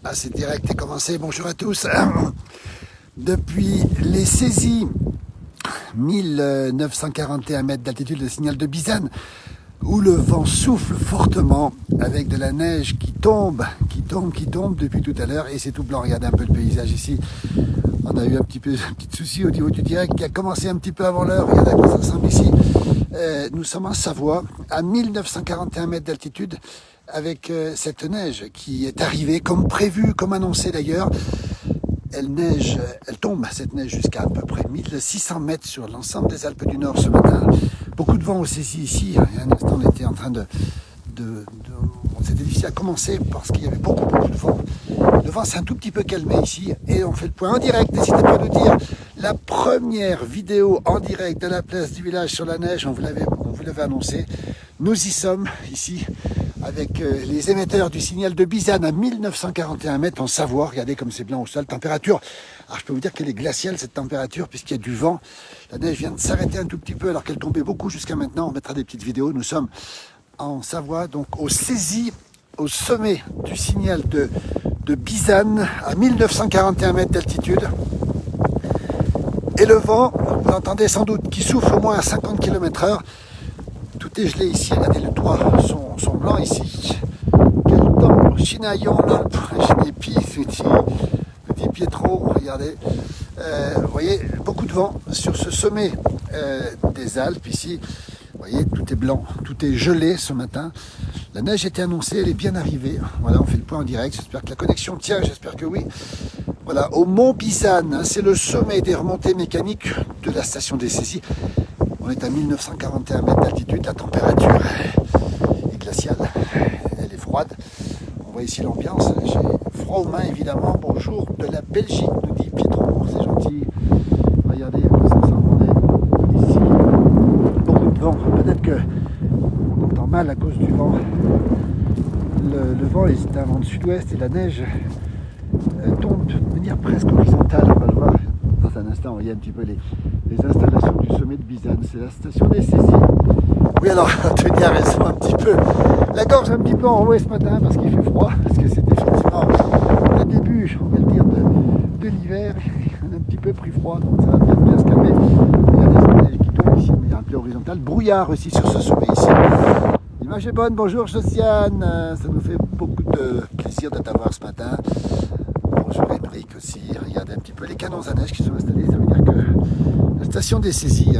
Ah, c'est direct et commencé. Bonjour à tous. Depuis les saisies 1941 mètres d'altitude, le signal de Bizane, où le vent souffle fortement avec de la neige qui tombe depuis tout à l'heure et c'est tout blanc. Regardez un peu le paysage ici. On a eu un petit souci au niveau du direct qui a commencé un petit peu avant l'heure. Regardez à quoi ça ressemble ici. Nous sommes en Savoie, à 1941 mètres d'altitude, avec cette neige qui est arrivée comme prévu, comme annoncé d'ailleurs. Elle tombe, cette neige, jusqu'à à peu près 1600 mètres sur l'ensemble des Alpes du Nord ce matin. Beaucoup de vent aussi ici. Il y a un instant, on était en train c'était difficile à commencer parce qu'il y avait beaucoup de vent. Le vent s'est un tout petit peu calmé ici et on fait le point en direct. N'hésitez pas à nous dire la première vidéo en direct de la place du village sur la neige. On vous l'avait annoncé. Nous y sommes ici avec les émetteurs du signal de Bizane à 1941 mètres en Savoie. Regardez comme c'est blanc au sol. Température, alors je peux vous dire qu'elle est glaciale cette température puisqu'il y a du vent. La neige vient de s'arrêter un tout petit peu alors qu'elle tombait beaucoup jusqu'à maintenant. On mettra des petites vidéos. Nous sommes en Savoie, donc au saisi, au sommet du signal de Bizane à 1941 mètres d'altitude. Et le vent, vous l'entendez sans doute, qui souffle au moins à 50 km/h. Tout est gelé ici, regardez les toits sont blancs ici. Quel temps, chinaillon là, petit Pietro, regardez. Vous voyez, beaucoup de vent sur ce sommet des Alpes ici. Vous voyez, tout est blanc, tout est gelé ce matin. La neige était annoncée, elle est bien arrivée. Voilà, on fait le point en direct. J'espère que la connexion tient, j'espère que oui. Voilà, au Mont Bizane, c'est le sommet des remontées mécaniques de la station des saisies. On est à 1941 mètres d'altitude, la température est glaciale, elle est froide. On voit ici l'ambiance, j'ai froid aux mains évidemment. Bonjour de la Belgique, nous dit Pietro, c'est gentil. Regardez à quoi ça ressemble, on est ici. Beaucoup de vent, peut-être qu'on entend mal à cause du vent. Le vent est un vent de sud-ouest et la neige tombe de manière presque horizontale, on va le voir. Dans un instant, on voyait un petit peu les installations du sommet de Bizane, c'est la station des saisies. Oui, alors, Anthony a raison un petit peu. La gorge un petit peu enrouée ce matin parce qu'il fait froid, parce que c'est effectivement le début, on va le dire, de l'hiver. On a un petit peu pris froid, donc ça va bien se calmer. Il y a des neige qui tombent ici, mais il y a un peu horizontal. Brouillard aussi sur ce sommet ici. L'image est bonne, bonjour Josiane, ça nous fait beaucoup de plaisir de t'avoir ce matin. Bonjour Émeric aussi, regardez un petit peu les canons à neige qui sont installés, ça veut dire que la station des saisies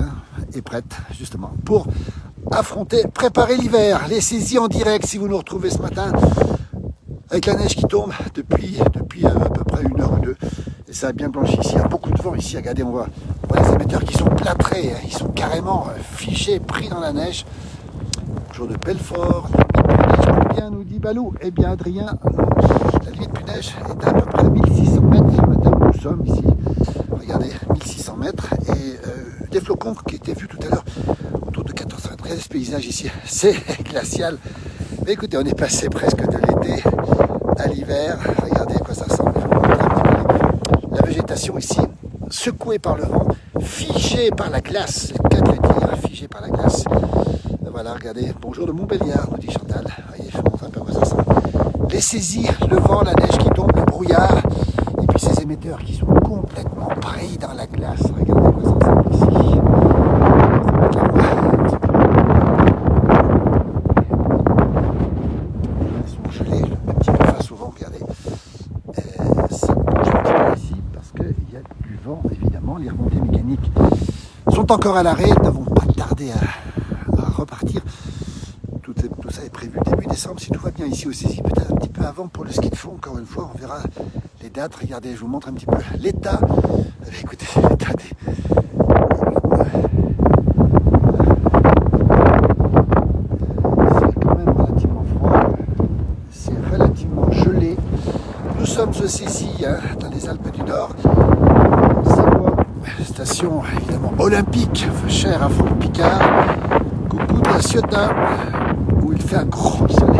est prête justement pour préparer l'hiver. Les saisies en direct si vous nous retrouvez ce matin avec la neige qui tombe depuis à peu près 1 heure ou 2 et ça a bien blanchi ici, il y a beaucoup de vent ici, regardez on voit les émetteurs qui sont plâtrés, ils sont carrément figés, pris dans la neige. Bonjour de Belfort, bien nous dit Balou. Eh bien Adrien, la limite du neige est à peu près 1600 mètres ce matin où nous sommes ici. Regardez, 1600 mètres et des flocons qui étaient vus tout à l'heure autour de 14 mètres. Regardez ce paysage ici, c'est glacial. Mais écoutez, on est passé presque de l'été à l'hiver. Regardez à quoi ça ressemble. La végétation ici, secouée par le vent, figée par la glace, c'est le cas de le dire, figée par la glace. Voilà, regardez, bonjour de Montbéliard, nous dit Chantal. Voyez, je vous montre un peu à quoi ça ressemble. Les saisies, le vent, la neige qui tombe, le brouillard, et puis ces émetteurs qui sont complètement pris dans la glace. Regardez à quoi ça ressemble ici. Ils sont gelés, un petit peu face au vent, regardez. Ça bouge un petit peu ici parce qu'il y a du vent, évidemment. Les remontées mécaniques sont encore à l'arrêt, nous n'avons pas tardé à repartir. Tout ça est prévu début décembre si tout va bien ici au saisies, peut-être un petit peu avant pour le ski de fond. Encore une fois, on verra les dates. Regardez, je vous montre un petit peu l'état. Écoutez, l'état des... C'est quand même relativement froid. C'est relativement gelé. Nous sommes au saisies dans les Alpes du Nord. Savoie, station évidemment olympique, chère à Franck Picard. Coucou de la Ciotat, où il fait un grand soleil,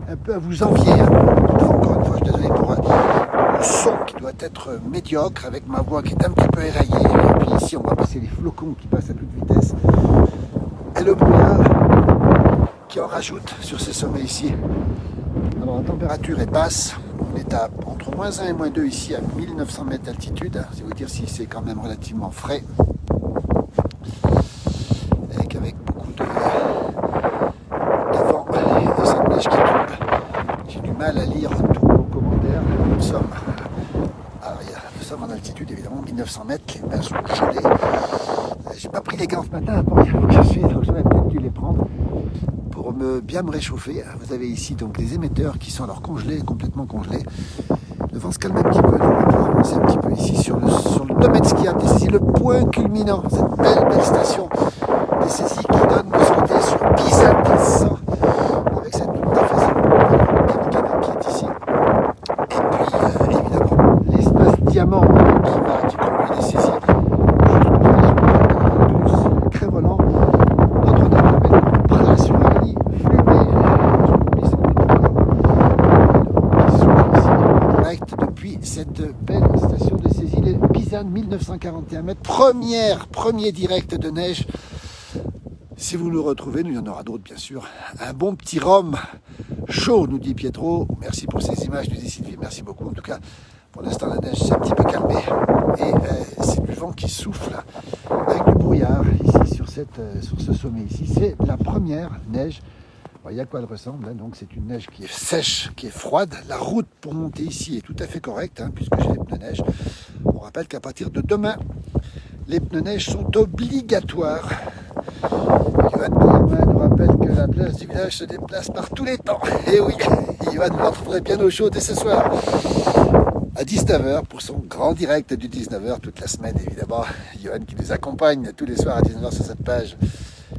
un peu à vous envier. Encore une fois, je suis désolé pour le son qui doit être médiocre, avec ma voix qui est un petit peu éraillée. Et puis ici, on va passer les flocons qui passent à toute vitesse. Et le brouillard qui en rajoute sur ces sommets ici. Alors la température est basse, on est à entre moins 1 et moins 2 ici à 1900 mètres d'altitude, c'est vous dire si c'est quand même relativement frais, avec beaucoup de vent et cette neige qui tombe. J'ai du mal à lire tous vos commentaires, nous sommes en altitude évidemment, 1900 mètres, les mains sont gelées. J'ai pas pris les gants ce matin pour rien vous cacher, donc j'aurais peut-être dû les prendre pour bien me réchauffer. Vous avez ici donc les émetteurs qui sont alors congelés, complètement congelés. Le vent se calme un petit peu, donc on peut avancer un petit peu ici sur le domaine skiable des Saisies, le point culminant, cette belle station des Saisies qui donne de sauter sur Pizan 1500 avec cette toute à fait qui est ici. Et puis évidemment l'espace diamant qui conduit les Saisies jusqu'au Crévolant, Notre-Dame-de-Belle, Pras-sur-Arly, Flubé, direct depuis cette belle station de Saisies, les Pizan 1941 mètres, premier direct de neige. Si vous nous retrouvez, il y en aura d'autres bien sûr. Un bon petit rhum chaud, nous dit Pietro. Merci pour ces images, nous dit Sylvie. Merci beaucoup. En tout cas, pour l'instant, la neige s'est un petit peu calmée. Et c'est du vent qui souffle avec du brouillard ici sur ce sommet ici. C'est la première neige. Voyez à quoi elle ressemble. Hein. Donc c'est une neige qui est sèche, qui est froide. La route pour monter ici est tout à fait correcte, hein, puisque j'ai les pneus neige. On rappelle qu'à partir de demain, les pneus neige sont obligatoires. Yoann nous rappelle que la place du village se déplace par tous les temps. Et oui, Yoann vous retrouverez bien au chaud dès ce soir à 19h pour son grand direct du 19h toute la semaine évidemment. Yoann qui nous accompagne tous les soirs à 19h sur cette page.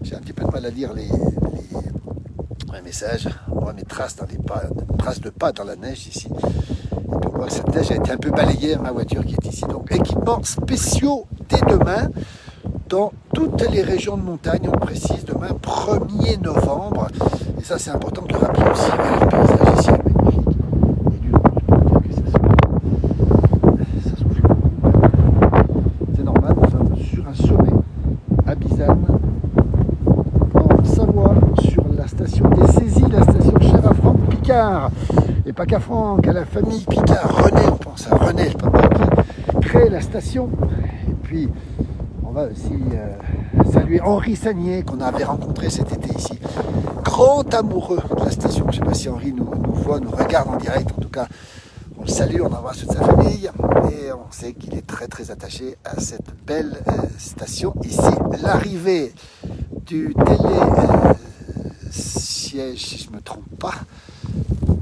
J'ai un petit peu de mal à lire les messages. On voit mes traces de pas dans la neige ici. Et puis on voit que cette neige a été un peu balayée, ma voiture qui est ici. Donc équipements spéciaux dès demain. Dans toutes les régions de montagne, on précise demain 1er novembre. Et ça c'est important de le rappeler aussi. Le paysage ici est magnifique. Et du vent, je peux dire que ça souffle beaucoup. C'est normal, nous sommes sur un sommet à Bizane, en Savoie, sur la station des Saisies, la station chère à Franck Picard. Et pas qu'à Franck, à la famille Picard. René, on pense à René, le papa qui crée la station. Et puis on va aussi saluer Henri Sagnier qu'on avait rencontré cet été ici. Grand amoureux de la station. Je ne sais pas si Henri nous voit, nous regarde en direct. En tout cas, on le salue, on embrasse toute sa famille. Et on sait qu'il est très très attaché à cette belle station. Ici, l'arrivée du siège, si je ne me trompe pas,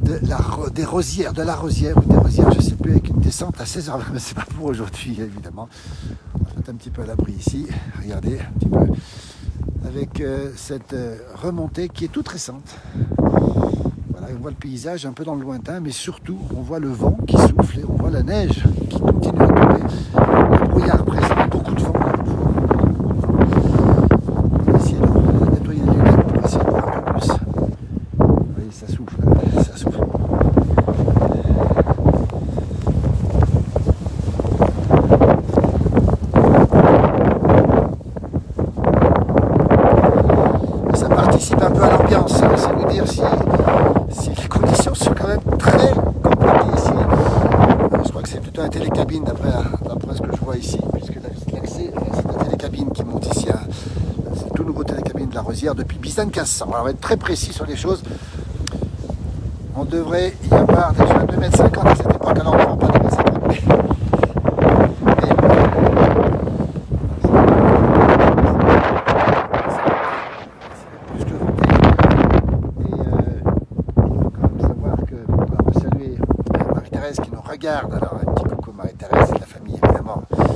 de la Rosières, je ne sais plus, avec une descente à 16h20, mais c'est pas pour aujourd'hui évidemment. On va se mettre un petit peu à l'abri ici, regardez un petit peu, avec cette remontée qui est toute récente. Voilà, on voit le paysage un peu dans le lointain, mais surtout on voit le vent qui souffle et on voit la neige qui continue à tomber. Le brouillard présent, beaucoup de vent. On va essayer de nettoyer les lunettes pour essayer de voir un peu plus. Vous voyez, ça souffle, ça souffle. Ça participe un peu à l'ambiance, hein. C'est vous dire si les conditions sont quand même très compliquées ici. Je crois que c'est plutôt un télécabine d'après ce que je vois ici, puisque l'accès, c'est un télécabine qui monte ici. C'est le tout nouveau télécabine de la Rosière depuis Bizane 1500. Alors, on va être très précis sur les choses. On devrait y avoir déjà 2,50 m à cette époque, alors on ne prend pas 2,50 m. Qui nous regarde, alors un petit coucou Marie-Thérèse et la famille évidemment. Il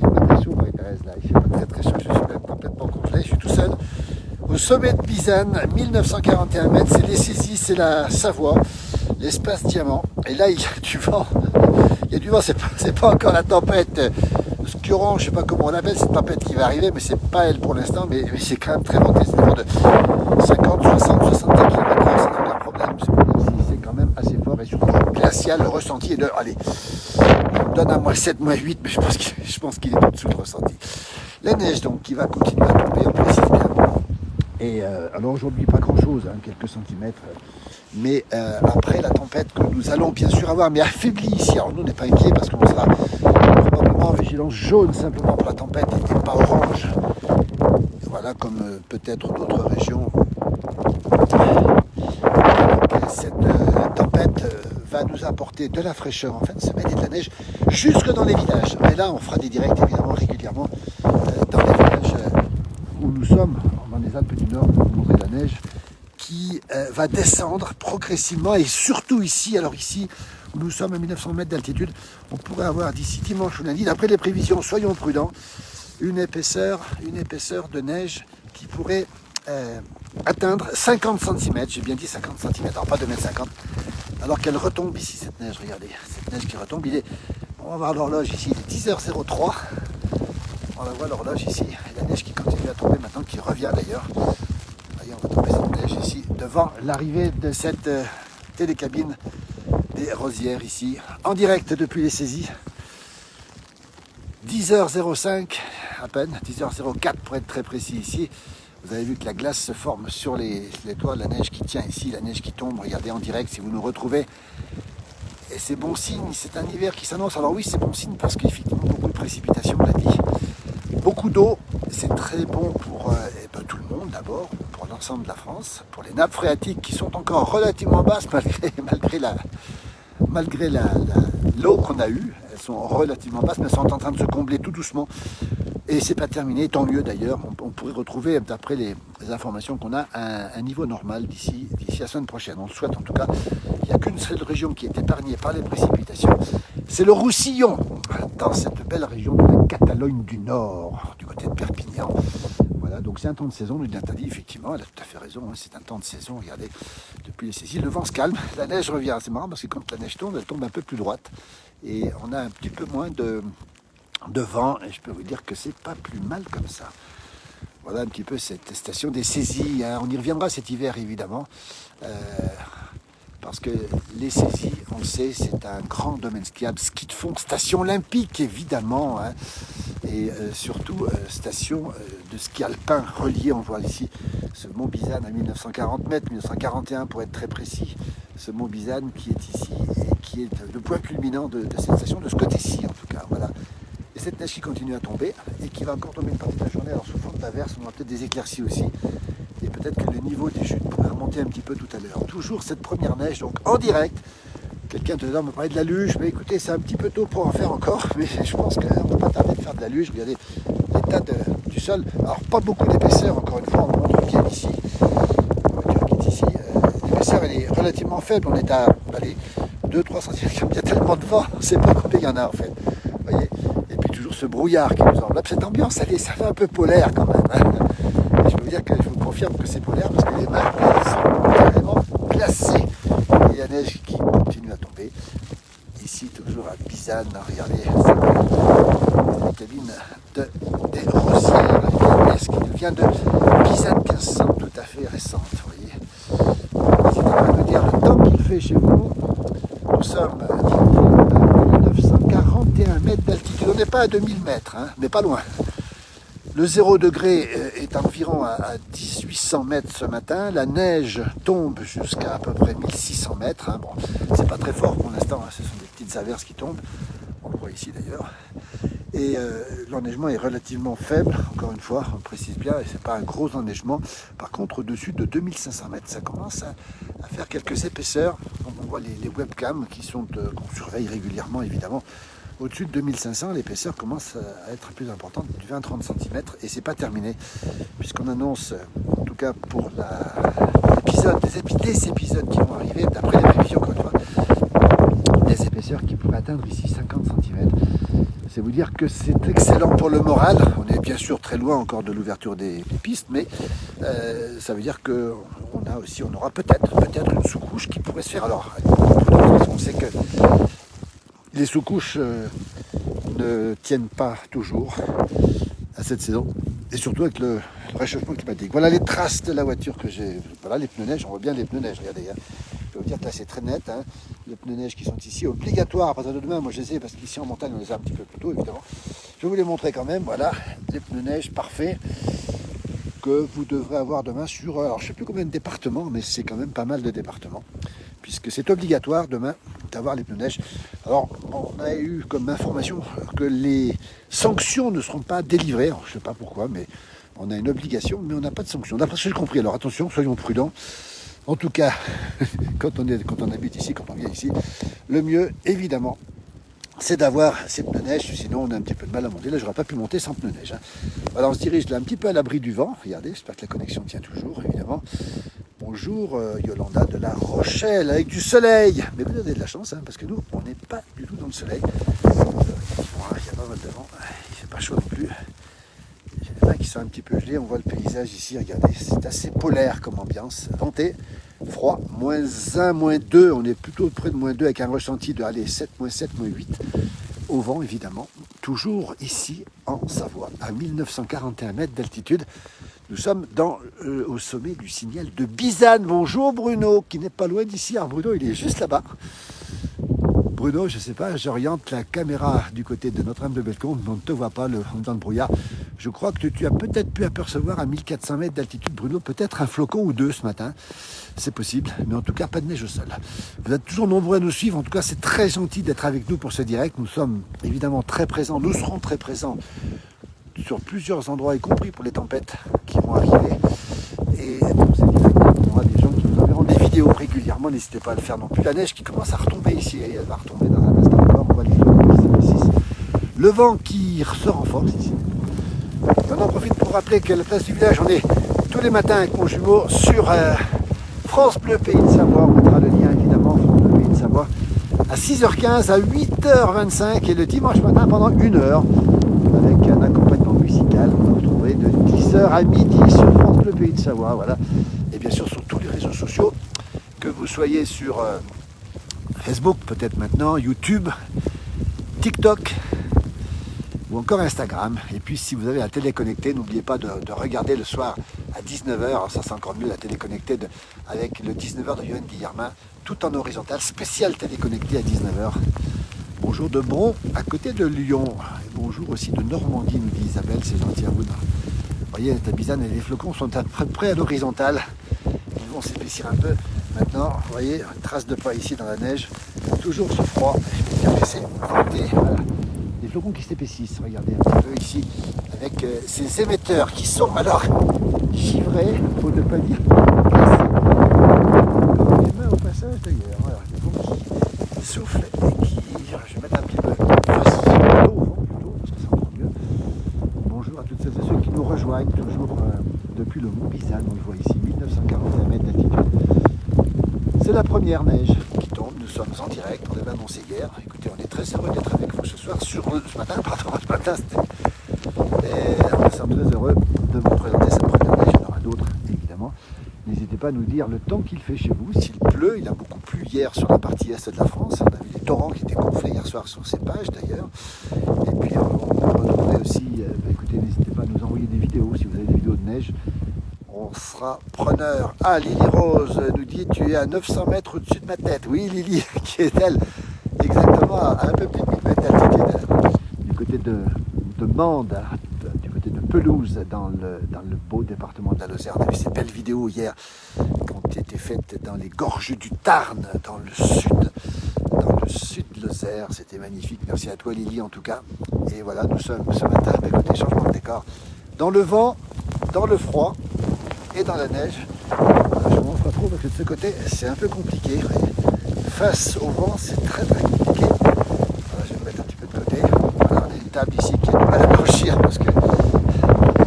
fait pas très chaud Marie-Thérèse là, il fait pas très chaud, je suis même complètement congelé, je suis tout seul au sommet de Bizane, 1941 mètres, c'est les Saisies, c'est la Savoie, l'espace diamant, et là il y a du vent, c'est pas encore la tempête Scuron, je sais pas comment on l'appelle cette tempête qui va arriver, mais c'est pas elle pour l'instant, mais c'est quand même très venté, c'est des vents de 50, 60, 70 km/h, c'est pas un problème. C'est quand même assez fort et surtout glacial. Le ressenti est de, allez, je donne à moi 7, moins 8, mais je pense qu'il est en dessous de ressenti. La neige donc qui va continuer à tomber, on précise bien. Et alors aujourd'hui, pas grand-chose, hein, quelques centimètres. Mais après la tempête que nous allons bien sûr avoir, mais affaiblie ici, alors nous on n'est pas inquiets parce qu'on sera probablement en vigilance jaune simplement pour la tempête et pas orange. Voilà, comme peut-être d'autres régions. Cette tempête va nous apporter de la fraîcheur en fin de semaine et de la neige jusque dans les villages. Mais là, on fera des directs évidemment régulièrement dans les villages où nous sommes, dans les Alpes du Nord, pour vous montrer la neige qui va descendre progressivement et surtout ici, alors ici où nous sommes à 1900 mètres d'altitude, on pourrait avoir d'ici dimanche ou lundi, d'après les prévisions, soyons prudents, une épaisseur de neige qui pourrait atteindre 50 cm, j'ai bien dit 50 cm, alors pas 2,50 m, alors qu'elle retombe ici, cette neige, regardez, cette neige qui retombe, on va voir l'horloge ici, il est 10h03, on la voit l'horloge ici, et la neige qui continue à tomber maintenant, qui revient d'ailleurs, voyez, on va tomber cette neige ici, devant l'arrivée de cette télécabine des Rosières ici, en direct depuis les saisies, 10h05 à peine, 10h04 pour être très précis ici. Vous avez vu que la glace se forme sur les toits, la neige qui tient ici, la neige qui tombe. Regardez en direct si vous nous retrouvez. Et c'est bon signe, c'est un hiver qui s'annonce. Alors oui, c'est bon signe parce qu'effectivement, beaucoup de précipitations, on l'a dit. Beaucoup d'eau, c'est très bon pour tout le monde d'abord, pour l'ensemble de la France, pour les nappes phréatiques qui sont encore relativement basses malgré l'eau qu'on a eue. Elles sont relativement basses, mais elles sont en train de se combler tout doucement. Et c'est pas terminé, tant mieux d'ailleurs. On pourrait retrouver, d'après les informations qu'on a, un niveau normal d'ici la semaine prochaine. On le souhaite en tout cas. Il n'y a qu'une seule région qui est épargnée par les précipitations. C'est le Roussillon, dans cette belle région de la Catalogne du Nord, du côté de Perpignan. Voilà, donc c'est un temps de saison, nous dit effectivement, elle a tout à fait raison, hein, c'est un temps de saison, regardez, depuis les saisies, le vent se calme, la neige revient, c'est marrant parce que quand la neige tombe, elle tombe un peu plus droite, et on a un petit peu moins de vent, et je peux vous dire que c'est pas plus mal comme ça. Voilà un petit peu cette station des saisies, hein. On y reviendra cet hiver évidemment, parce que les saisies, on le sait, c'est un grand domaine skiable, ski de fond, station olympique évidemment, hein, et surtout station de ski alpin reliée, on voit ici ce mont Bizane à 1940 mètres, 1941 pour être très précis, ce mont Bizane qui est ici et qui est le point culminant de cette station, de ce côté-ci en tout cas, voilà. Et cette neige qui continue à tomber et qui va encore tomber une partie de la journée, alors sous forme d'averse, on aura peut-être des éclaircies aussi. Et peut-être que le niveau des chutes pourrait remonter un petit peu tout à l'heure. Toujours cette première neige, donc en direct. Quelqu'un tout à l'heure me parlait de la luge, mais écoutez, c'est un petit peu tôt pour en faire encore, mais je pense qu'on ne va pas tarder de faire de la luge. Regardez l'état du sol. Alors pas beaucoup d'épaisseur, encore une fois, on montre bien ici. La voiture qui est ici. L'épaisseur elle est relativement faible, on est à 2-3 cm. Il y a tellement de vent, on ne sait pas combien il y en a en fait. Vous voyez, et puis toujours ce brouillard qui nous enveloppe. Cette ambiance, ça fait un peu polaire quand même. Hein. Et je peux vous dire que je vous confirme que c'est polaire parce que les mains sont carrément glacées. Et la neige qui continue à tomber. Ici, toujours à Bizane, regardez, c'est la cabine des Rosières, la neige qui vient de Bizane 1500, tout à fait récente, vous voyez. N'hésitez pas à me dire le temps qu'il fait chez vous. Nous sommes à 1941 mètres d'altitude, on n'est pas à 2000 mètres, hein, mais pas loin. Le 0 degré est environ à 1800 mètres ce matin. La neige tombe jusqu'à à peu près 1600 mètres. Hein. Bon, c'est pas très fort pour l'instant, hein. Ce sont des petites averses qui tombent. On le voit ici d'ailleurs. Et l'enneigement est relativement faible, encore une fois, on précise bien, et c'est pas un gros enneigement. Par contre, au-dessus de 2500 mètres, ça commence à faire quelques épaisseurs. On voit les webcams qu'on surveille régulièrement, évidemment. Au-dessus de 2500, l'épaisseur commence à être plus importante, du 20-30 cm, et c'est pas terminé, puisqu'on annonce, en tout cas pour les épisodes qui vont arriver, d'après les prévisions, encore une fois, des épaisseurs qui pourraient atteindre ici 50 cm. C'est vous dire que c'est excellent pour le moral. On est bien sûr très loin encore de l'ouverture des pistes, mais ça veut dire qu'on aura peut-être une sous-couche qui pourrait se faire. Alors, on sait que les sous-couches ne tiennent pas toujours à cette saison, et surtout avec le réchauffement climatique. Voilà les traces de la voiture que j'ai. Voilà les pneus neige, on voit bien les pneus neige, regardez. Hein. Je peux vous dire que là c'est très net, hein. Les pneus neige qui sont ici, obligatoires à partir de demain. Moi je les ai parce qu'ici en montagne on les a un petit peu plus tôt évidemment. Je vais vous les montrer quand même, voilà, les pneus neige parfaits. que vous devrez avoir demain sur, alors je ne sais plus combien de départements, mais c'est quand même pas mal de départements, puisque c'est obligatoire demain d'avoir les pneus neige. Alors, on a eu comme information que les sanctions ne seront pas délivrées, alors, je ne sais pas pourquoi, mais on a une obligation, mais on n'a pas de sanctions. D'après ce que j'ai compris, alors attention, soyons prudents. En tout cas, quand on habite ici, quand on vient ici, le mieux, évidemment, c'est d'avoir ces pneus neige, sinon on a un petit peu de mal à monter. Là, j'aurais pas pu monter sans pneus neige. Hein. Voilà, on se dirige là un petit peu à l'abri du vent. Regardez, j'espère que la connexion tient toujours, évidemment. Bonjour Yolanda de La Rochelle, avec du soleil. Mais vous avez de la chance, hein, parce que nous, on n'est pas du tout dans le soleil. Il y a pas mal de vent, il fait pas chaud non plus. J'ai les mains qui sont un petit peu gelées, on voit le paysage ici, regardez, c'est assez polaire comme ambiance. Venté, froid, -1, -2, on est plutôt près de -2 avec un ressenti de allez, 7, -7, -8. Au vent évidemment, toujours ici en Savoie, à 1941 mètres d'altitude. Nous sommes au sommet du signal de Bizane. Bonjour Bruno, qui n'est pas loin d'ici. Alors Bruno, il est juste là-bas. Bruno, je ne sais pas, j'oriente la caméra du côté de Notre-Dame-de-Bellecombe, mais on ne te voit pas dans le brouillard. Je crois que tu as peut-être pu apercevoir à 1400 mètres d'altitude, Bruno, peut-être un flocon ou deux ce matin. C'est possible, mais en tout cas, pas de neige au sol. Vous êtes toujours nombreux à nous suivre. En tout cas, c'est très gentil d'être avec nous pour ce direct. Nous sommes évidemment très présents. Nous serons très présents sur plusieurs endroits, y compris pour les tempêtes qui vont arriver. Et pour ces directs, on aura des gens qui nous enverront des vidéos régulièrement. N'hésitez pas à le faire non plus. La neige qui commence à retomber ici, et elle va retomber dans un instant encore. On voit les flocons qui s'épaississent. Le vent qui ressort en force ici. On en profite pour rappeler que la place du village, on est tous les matins avec mon jumeau sur France Bleu Pays de Savoie. On mettra le lien évidemment, France Bleu Pays de Savoie, à 6h15, à 8h25 et le dimanche matin pendant 1h avec un accompagnement musical. On va retrouver de 10h à midi sur France Bleu Pays de Savoie. Voilà. Et bien sûr sur tous les réseaux sociaux, que vous soyez sur Facebook peut-être maintenant, YouTube, TikTok, ou encore Instagram. Et puis si vous avez la télé connectée, n'oubliez pas de regarder le soir à 19h, alors ça c'est encore mieux, la télé connectée avec le 19h de Yoann Guillermin, tout en horizontal, spécial télé connectée à 19h. Bonjour de Bron, à côté de Lyon. Et bonjour aussi de Normandie, nous dit Isabelle, c'est gentil à vous. Vous voyez, la Bizane et les flocons sont à peu près à l'horizontale. Ils vont s'épaissir un peu. Maintenant, vous voyez, une trace de pas ici dans la neige. Toujours ce froid. Je vais bien laisser monter. Voilà. Les flocons qui s'épaississent, regardez un petit peu ici, avec ces émetteurs qui sont alors givrés, faut ne pas dire cassés. Les mains au passage d'ailleurs, voilà, le vent qui souffle et qui, je vais mettre un petit peu face au vent plutôt, parce que c'est encore mieux. Bonjour à toutes celles et ceux qui nous rejoignent, toujours depuis le Mont Bizane, on le voit ici, 1941 mètres d'altitude. C'est la première neige qui tombe, nous sommes en direct, on avait annoncé hier. Écoutez, on est très heureux d'être avec vous ce soir, ce matin, et nous sommes très heureux de vous présenter cette première neige, il y en aura d'autres évidemment. N'hésitez pas à nous dire le temps qu'il fait chez vous, s'il pleut, il a beaucoup plu hier sur la partie est de la France, on a vu des torrents qui étaient gonflés hier soir sur ces pages d'ailleurs. Et puis on peut retrouver aussi, écoutez, n'hésitez pas à nous envoyer des vidéos, si vous avez des vidéos de neige. On sera preneur. Ah, Lily Rose nous dit tu es à 900 mètres au-dessus de ma tête. Oui, Lily, qui est elle exactement à un peu plus de 1000 mètres d'altitude, du côté de Mende, du côté de Pelouse, dans le beau département de la Lozère. On a vu ces belles vidéos hier qui ont été faites dans les gorges du Tarn, dans le sud de Lozère. C'était magnifique. Merci à toi, Lily, en tout cas. Et voilà, nous sommes ce matin, écoutez, changement de décor, dans le vent, dans le froid et dans la neige. Je ne montre pas trop parce que de ce côté c'est un peu compliqué. Face au vent c'est très compliqué. Voilà, je vais me mettre un petit peu de côté. Voilà, on a une table ici qui a du mal à blanchir parce que là, je crois que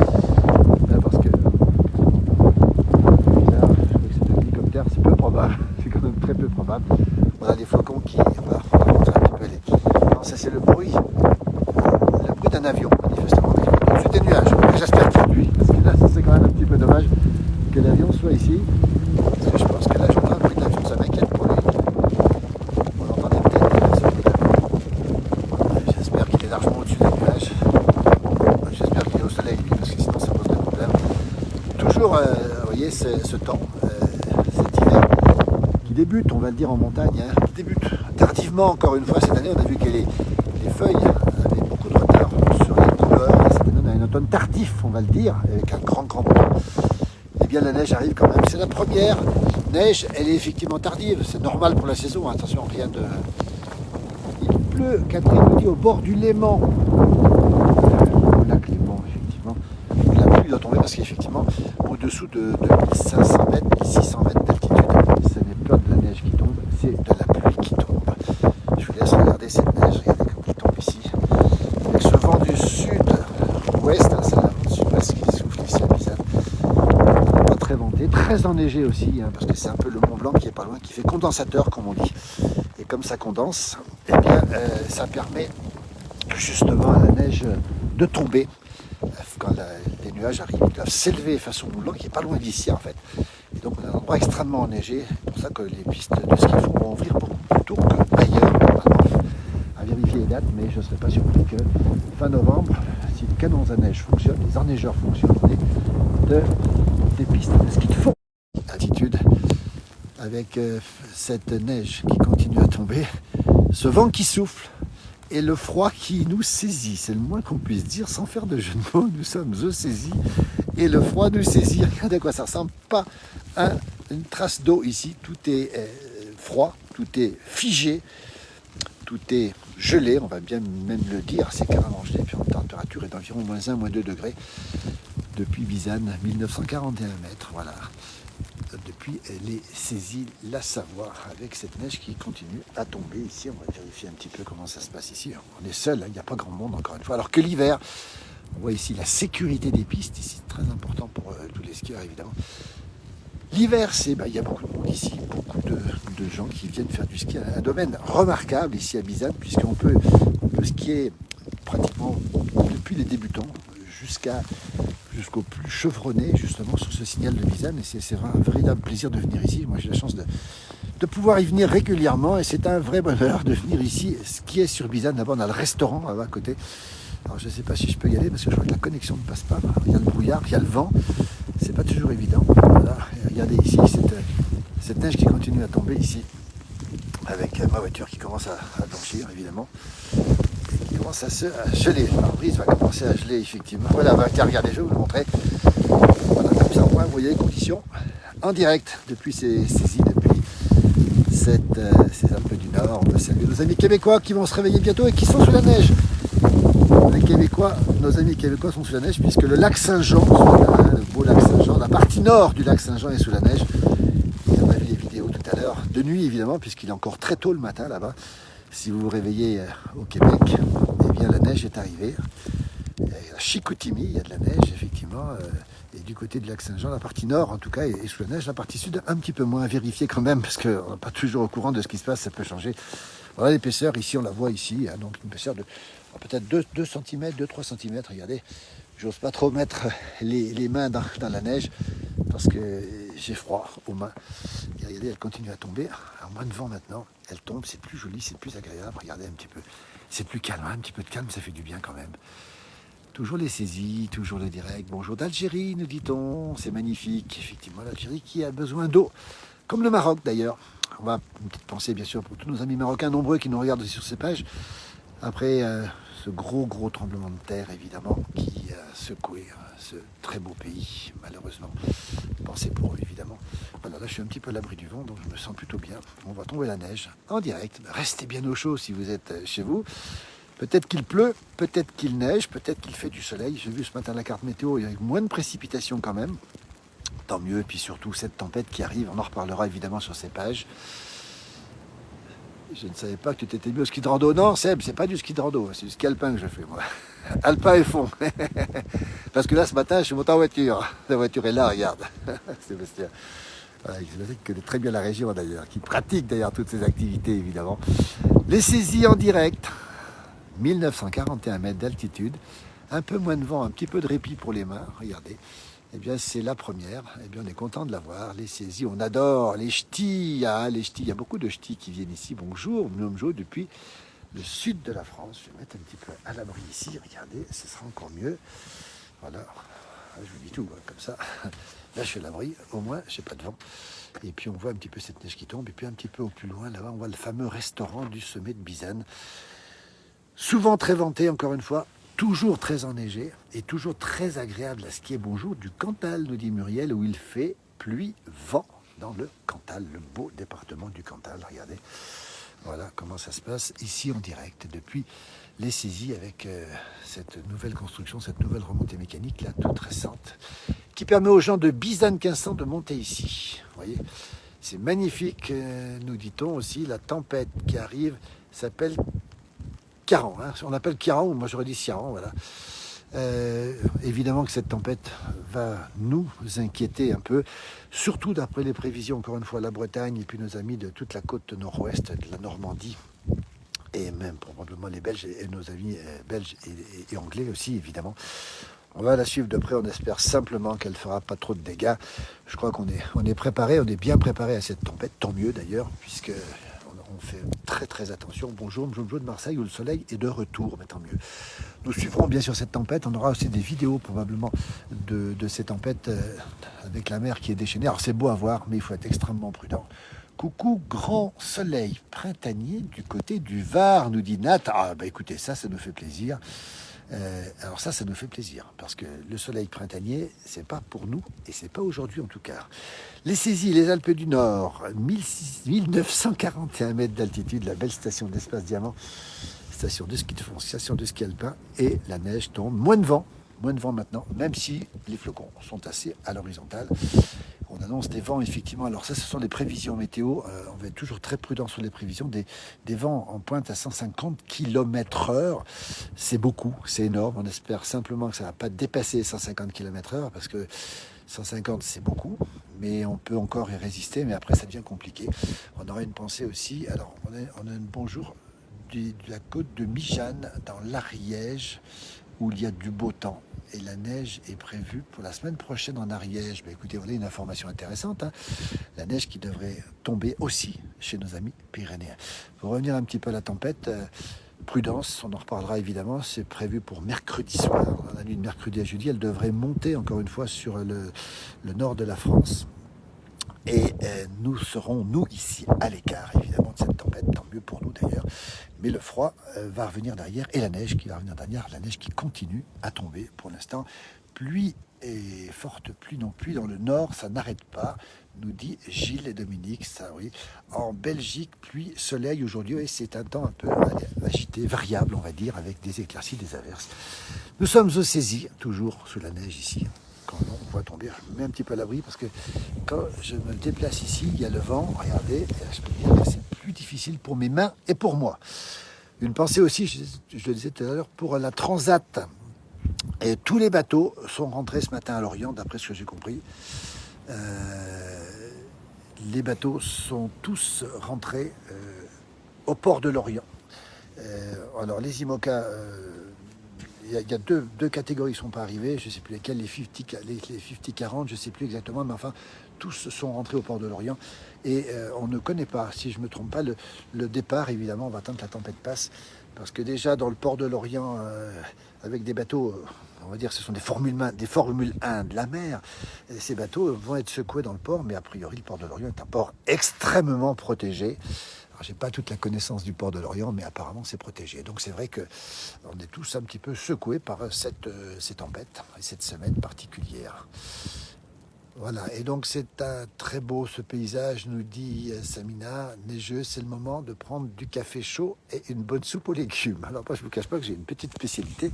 c'est un hélicoptère, c'est peu probable. C'est quand même très peu probable. On a des flocons qui. Voilà, on va montrer un petit peu les. Non, ça c'est le bruit d'un avion, manifestement. C'est des nuages. J'espère qu'il y a pluie, parce que là, c'est quand même un petit peu dommage que l'avion soit ici. Parce que je pense que là, j'entends un bruit de l'avion, ça m'inquiète pour lui. On l'entendait peut-être, ce bruit d'avion. J'espère qu'il est largement au-dessus des nuages. J'espère qu'il est au soleil, lui, parce que sinon, ça pose des problèmes. Toujours, vous voyez, ce temps, cet hiver, qui débute, on va le dire, en montagne, hein, qui débute tardivement, encore une fois, cette année, on a vu que les feuilles avaient beaucoup de retard sur les couleurs, et ça donne automne tardif, on va le dire, avec un grand beau. Eh bien la neige arrive quand même. C'est la première neige, elle est effectivement tardive, c'est normal pour la saison, attention, rien de... Il pleut, Catherine nous dit, au bord du Léman. Au lac Léman, effectivement. La pluie doit tomber parce qu'effectivement, au-dessous de 1500 mètres, 1600 mètres d'altitude, ce n'est pas de la neige qui tombe, c'est de la pluie qui tombe. Je vous laisse regarder cette neige, regardez comme elle tombe ici. Avec ce vent du sud-ouest, c'est un vent du sud-ouest qui souffle ici à Bizane. Pas très venté, très enneigé aussi, parce que c'est un peu le Mont Blanc qui est pas loin, qui fait condensateur comme on dit. Et comme ça condense, eh bien, ça permet justement à la neige de tomber. Quand les nuages arrivent, ils doivent s'élever face au Mont Blanc qui est pas loin d'ici en fait. Et donc on a un endroit extrêmement enneigé. C'est pour ça que les pistes de ski de fond vont ouvrir beaucoup plus tôt qu'ailleurs. À vérifier les dates, mais je ne serais pas surpris que fin novembre, si le canon à neige fonctionne, les enneigeurs fonctionnent, des pistes de ski de fond. Altitude, avec cette neige qui continue à tomber, ce vent qui souffle et le froid qui nous saisit, c'est le moins qu'on puisse dire sans faire de jeu de mots, nous sommes saisis et le froid nous saisit. Regardez à quoi ça ressemble, pas une trace d'eau ici, tout est froid, tout est figé, tout est gelé, on va bien même le dire, c'est carrément gelé, puis la température est d'environ -1, -2 degrés depuis Bizane, 1941 mètres, voilà. Depuis les saisies la Savoie avec cette neige qui continue à tomber ici. On va vérifier un petit peu comment ça se passe ici. On est seul, il n'y a pas grand monde encore une fois. Alors que l'hiver, on voit ici la sécurité des pistes, ici c'est très important pour tous les skieurs évidemment. L'hiver, il y a beaucoup de monde ici, beaucoup de gens qui viennent faire du ski. Un domaine remarquable ici à Bizane, puisqu'on peut skier pratiquement depuis les débutants jusqu'au plus chevronné justement sur ce signal de Bizane, et c'est un véritable plaisir de venir ici. Moi j'ai la chance de pouvoir y venir régulièrement, et c'est un vrai bonheur de venir ici skier sur Bizane. D'abord on a le restaurant là-bas à côté, alors je ne sais pas si je peux y aller parce que je crois que la connexion ne passe pas, il y a le brouillard, il y a le vent, c'est pas toujours évident. Voilà. Regardez ici cette neige qui continue à tomber ici, avec ma voiture qui commence à blanchir évidemment, qui commence à se geler. La brise va commencer à geler effectivement. Voilà, regardez, je vais vous le montrer. Voilà, comme ça, au moins, vous voyez les conditions en direct depuis ces îles, depuis ces Alpes du Nord. On va saluer nos amis québécois qui vont se réveiller bientôt et qui sont sous la neige. Les Québécois, nos amis québécois sont sous la neige puisque le lac Saint-Jean, le beau lac Saint-Jean, la partie nord du lac Saint-Jean est sous la neige. Et on a vu les vidéos tout à l'heure, de nuit évidemment, puisqu'il est encore très tôt le matin là-bas. Si vous vous réveillez au Québec, eh bien la neige est arrivée. À Chicoutimi, il y a de la neige, effectivement. Et du côté du lac Saint-Jean, la partie nord, en tout cas, est sous la neige. La partie sud, un petit peu moins à vérifier quand même, parce qu'on n'est pas toujours au courant de ce qui se passe, ça peut changer. Voilà l'épaisseur, ici, on la voit ici, hein, donc une épaisseur de peut-être 2 cm, 2-3 cm. Regardez, j'ose pas trop mettre les mains dans la neige, parce que j'ai froid aux mains. Et regardez, elle continue à tomber. Alors, moins de vent maintenant, elle tombe, c'est plus joli, c'est plus agréable. Regardez un petit peu, c'est plus calme, hein, un petit peu de calme, ça fait du bien quand même. Toujours les saisies, toujours le direct. Bonjour d'Algérie, nous dit-on. C'est magnifique, effectivement, l'Algérie qui a besoin d'eau, comme le Maroc d'ailleurs. On va une petite pensée, bien sûr, pour tous nos amis marocains nombreux qui nous regardent aussi sur ces pages. Après ce gros tremblement de terre, évidemment, qui a secoué ce très beau pays, malheureusement. Pensez pour eux, évidemment. Voilà, là, je suis un petit peu à l'abri du vent, donc je me sens plutôt bien. On va tomber la neige en direct. Restez bien au chaud si vous êtes chez vous. Peut-être qu'il pleut, peut-être qu'il neige, peut-être qu'il fait du soleil. J'ai vu ce matin la carte météo, il y a eu moins de précipitations quand même. Tant mieux, et puis surtout cette tempête qui arrive, on en reparlera évidemment sur ces pages. Je ne savais pas que tu t'étais mis au ski de rando. Non, Seb, c'est pas du ski de rando, c'est du ski alpin que je fais, moi. Alpin et fond. Parce que là, ce matin, je suis monté en voiture. La voiture est là, regarde. Sébastien. Voilà, Sébastien qui connaît très bien la région d'ailleurs, qui pratique d'ailleurs toutes ces activités, évidemment. Les saisies en direct. 1941 mètres d'altitude, un peu moins de vent, un petit peu de répit pour les mains, regardez, eh bien c'est la première, eh bien on est content de la voir, les saisies, on adore les ch'tis, hein, les ch'tis, il y a beaucoup de ch'tis qui viennent ici, bonjour, Mnomjo, depuis le sud de la France, je vais mettre un petit peu à l'abri ici, regardez, ce sera encore mieux, voilà, je vous dis tout, comme ça, là je suis à l'abri, au moins j'ai pas de vent, et puis on voit un petit peu cette neige qui tombe, et puis un petit peu au plus loin, là-bas, on voit le fameux restaurant du sommet de Bizane. Souvent très vanté, encore une fois, toujours très enneigé et toujours très agréable à skier. Bonjour du Cantal, nous dit Muriel, où il fait pluie, vent dans le Cantal, le beau département du Cantal. Regardez, voilà comment ça se passe ici en direct depuis les saisies avec cette nouvelle construction, cette nouvelle remontée mécanique là, toute récente, qui permet aux gens de Bizanne-Quinçan de monter ici. Vous voyez, c'est magnifique, nous dit-on aussi. La tempête qui arrive s'appelle Ciarán, hein. On appelle Ciarán, ou moi j'aurais dit Ciarán, voilà. Évidemment que cette tempête va nous inquiéter un peu, surtout d'après les prévisions, encore une fois, la Bretagne et puis nos amis de toute la côte nord-ouest, de la Normandie, et même probablement les Belges et nos amis belges et anglais aussi, évidemment. On va la suivre de près, on espère simplement qu'elle ne fera pas trop de dégâts. Je crois qu'on est préparé, on est bien préparé à cette tempête, tant mieux d'ailleurs, puisque on fait très très attention. Bonjour, Jojo de Marseille, où le soleil est de retour, mais tant mieux. Nous suivrons bien sûr cette tempête, on aura aussi des vidéos probablement de ces tempêtes avec la mer qui est déchaînée. Alors c'est beau à voir, mais il faut être extrêmement prudent. Coucou, grand soleil printanier du côté du Var, nous dit Nat. Ah bah écoutez, ça nous fait plaisir. Alors ça nous fait plaisir, parce que le soleil printanier, c'est pas pour nous, et c'est pas aujourd'hui en tout cas. Les saisies, les Alpes du Nord, 1941 mètres d'altitude, la belle station d'Espace Diamant, station de ski de fond, station de ski alpin, et la neige tombe, moins de vent maintenant, même si les flocons sont assez à l'horizontale. On annonce des vents, effectivement. Alors ça, ce sont des prévisions météo. On va être toujours très prudent sur les prévisions. Des vents en pointe à 150 km/h. C'est beaucoup, c'est énorme. On espère simplement que ça ne va pas dépasser 150 km/h, parce que 150, c'est beaucoup. Mais on peut encore y résister, mais après, ça devient compliqué. On aura une pensée aussi. Alors, on a un bonjour de la côte de Mijane, dans l'Ariège, où il y a du beau temps. Et la neige est prévue pour la semaine prochaine en Ariège. Ben écoutez, voilà une information intéressante, hein. La neige qui devrait tomber aussi chez nos amis pyrénéens. Pour revenir un petit peu à la tempête, prudence, on en reparlera évidemment. C'est prévu pour mercredi soir. Dans la nuit de mercredi à jeudi, elle devrait monter encore une fois sur le nord de la France. Et nous serons, nous, ici, à l'écart, évidemment, de cette tempête, tant mieux pour nous d'ailleurs. Mais le froid va revenir derrière, et la neige qui va revenir derrière, la neige qui continue à tomber pour l'instant. Pluie et forte pluie, non pluie dans le nord, ça n'arrête pas, nous dit Gilles et Dominique, ça oui. En Belgique, pluie, soleil aujourd'hui, et c'est un temps un peu agité, variable, on va dire, avec des éclaircies, des averses. Nous sommes au saisies, toujours sous la neige ici. Quand on voit tomber, je me mets un petit peu à l'abri, parce que quand je me déplace ici, il y a le vent, regardez, et je peux dire que c'est plus difficile pour mes mains et pour moi. Une pensée aussi, je le disais tout à l'heure, pour la Transat. Et tous les bateaux sont rentrés ce matin à Lorient, d'après ce que j'ai compris. Les bateaux sont tous rentrés au port de Lorient. Alors les IMOCA, il y a deux catégories qui ne sont pas arrivées, je ne sais plus lesquelles, les 50-40, je ne sais plus exactement, mais enfin, tous sont rentrés au port de Lorient. Et on ne connaît pas, si je ne me trompe pas, le départ, évidemment, on va attendre que la tempête passe, parce que déjà dans le port de Lorient, avec des bateaux, on va dire que ce sont des Formule 1 de la mer, et ces bateaux vont être secoués dans le port, mais a priori, le port de Lorient est un port extrêmement protégé. Je n'ai pas toute la connaissance du port de Lorient, mais apparemment c'est protégé. Donc c'est vrai qu'on est tous un petit peu secoués par ces tempêtes et cette semaine particulière. Voilà, et donc c'est un très beau ce paysage, nous dit Samina, neigeux, c'est le moment de prendre du café chaud et une bonne soupe aux légumes. Alors moi je ne vous cache pas que j'ai une petite spécialité,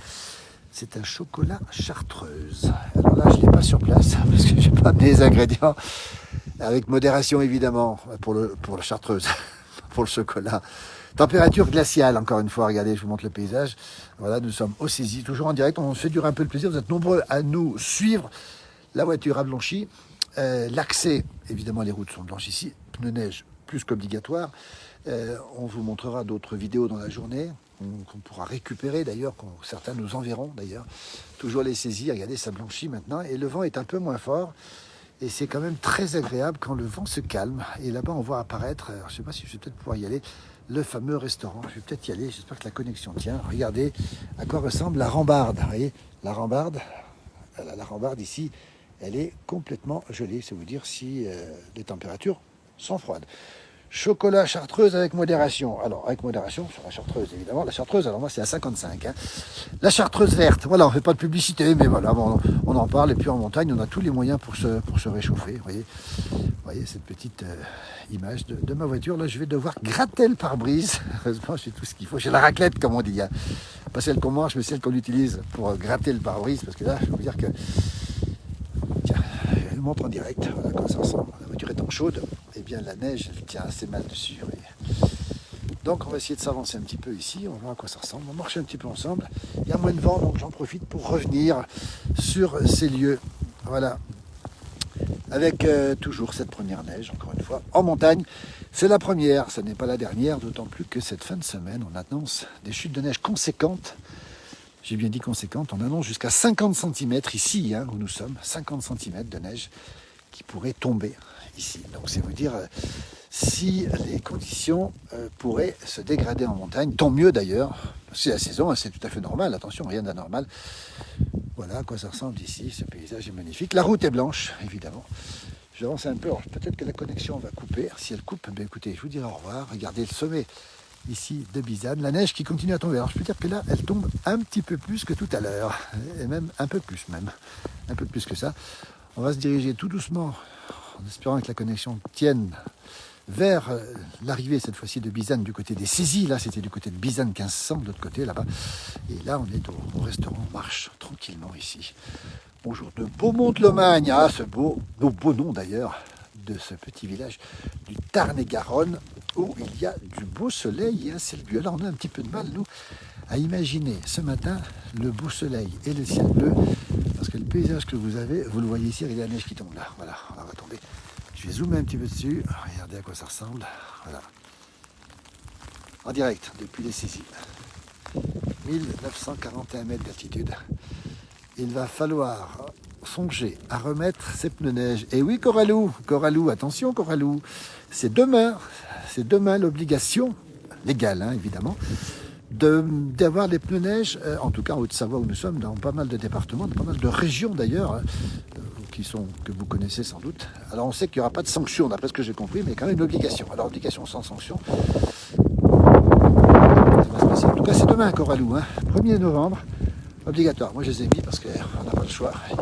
c'est un chocolat chartreuse. Alors là je ne l'ai pas sur place, parce que je n'ai pas des ingrédients, avec modération évidemment, pour le chartreuse. Pour le chocolat. Température glaciale, encore une fois, regardez, je vous montre le paysage. Voilà, nous sommes au saisies, toujours en direct, on se fait durer un peu le plaisir, vous êtes nombreux à nous suivre. La voiture a blanchi, l'accès, évidemment les routes sont blanches ici, pneus neige plus qu'obligatoire. On vous montrera d'autres vidéos dans la journée, qu'on pourra récupérer d'ailleurs, certains nous enverront d'ailleurs. Toujours les saisies, regardez, ça blanchit maintenant, et le vent est un peu moins fort. Et c'est quand même très agréable quand le vent se calme. Et là-bas, on voit apparaître, alors, je ne sais pas si je vais peut-être pouvoir y aller, le fameux restaurant. Je vais peut-être y aller, j'espère que la connexion tient. Regardez à quoi ressemble la rambarde. Vous voyez, la rambarde ici, elle est complètement gelée. C'est vous dire si les températures sont froides. Chocolat chartreuse avec modération. Alors, avec modération sur la chartreuse, évidemment. La chartreuse, alors moi, c'est à 55. Hein. La chartreuse verte, voilà, on ne fait pas de publicité, mais voilà, bon, on en parle. Et puis en montagne, on a tous les moyens pour se réchauffer. Vous voyez cette petite image de ma voiture. Là, je vais devoir gratter le pare-brise. Heureusement, j'ai tout ce qu'il faut. J'ai la raclette, comme on dit. Hein. Pas celle qu'on mange, mais celle qu'on utilise pour gratter le pare-brise. Parce que là, je peux vous dire que... Tiens, elle montre en direct. Voilà comment ça ressemble. La voiture étant chaude, eh bien la neige, elle tient assez mal dessus. Donc on va essayer de s'avancer un petit peu ici, on va voir à quoi ça ressemble, on va marcher un petit peu ensemble. Il y a moins de vent, donc j'en profite pour revenir sur ces lieux. Voilà. Avec toujours cette première neige, encore une fois, en montagne. C'est la première, ce n'est pas la dernière, d'autant plus que cette fin de semaine, on annonce des chutes de neige conséquentes. J'ai bien dit conséquentes, on annonce jusqu'à 50 cm ici, hein, où nous sommes, 50 cm de neige qui pourrait tomber ici. Donc c'est vous dire si les conditions pourraient se dégrader en montagne, tant mieux d'ailleurs, c'est la saison, c'est tout à fait normal, attention, rien d'anormal. Voilà à quoi ça ressemble ici, ce paysage est magnifique. La route est blanche, évidemment. J'avance un peu, peut-être que la connexion va couper. Si elle coupe, ben écoutez, je vous dirai au revoir. Regardez le sommet ici de Bizane, la neige qui continue à tomber. Alors je peux dire que là, elle tombe un petit peu plus que tout à l'heure, et même un peu plus que ça. On va se diriger tout doucement, en espérant que la connexion tienne, vers l'arrivée cette fois-ci de Bizane du côté des saisies. Là, c'était du côté de Bizane 1500, de l'autre côté là-bas. Et là, on est au restaurant, on marche tranquillement ici. Bonjour de Beaumont-de-Lomagne, ah, ce beau nom d'ailleurs de ce petit village du Tarn-et-Garonne où il y a du beau soleil et un ciel bleu. Alors on a un petit peu de mal, nous, à imaginer ce matin le beau soleil et le ciel bleu, parce que le paysage que vous avez, vous le voyez ici, il y a la neige qui tombe là. Voilà, on va tomber. Je vais zoomer un petit peu dessus, regardez à quoi ça ressemble. Voilà. En direct, depuis les saisies. 1941 mètres d'altitude. Il va falloir songer à remettre ces pneus neige. Et oui, Coralou, attention Coralou, c'est demain l'obligation, légale hein, évidemment, d'avoir des pneus neige, en tout cas en Haute-Savoie où nous sommes, dans pas mal de départements, dans pas mal de régions d'ailleurs, que vous connaissez sans doute. Alors on sait qu'il n'y aura pas de sanction, d'après ce que j'ai compris, mais quand même une obligation. Alors obligation sans sanction, ça va se passer. En tout cas c'est demain Coralou, hein, 1er novembre. Obligatoire, moi je les ai mis parce qu'on n'a pas le choix. Je vais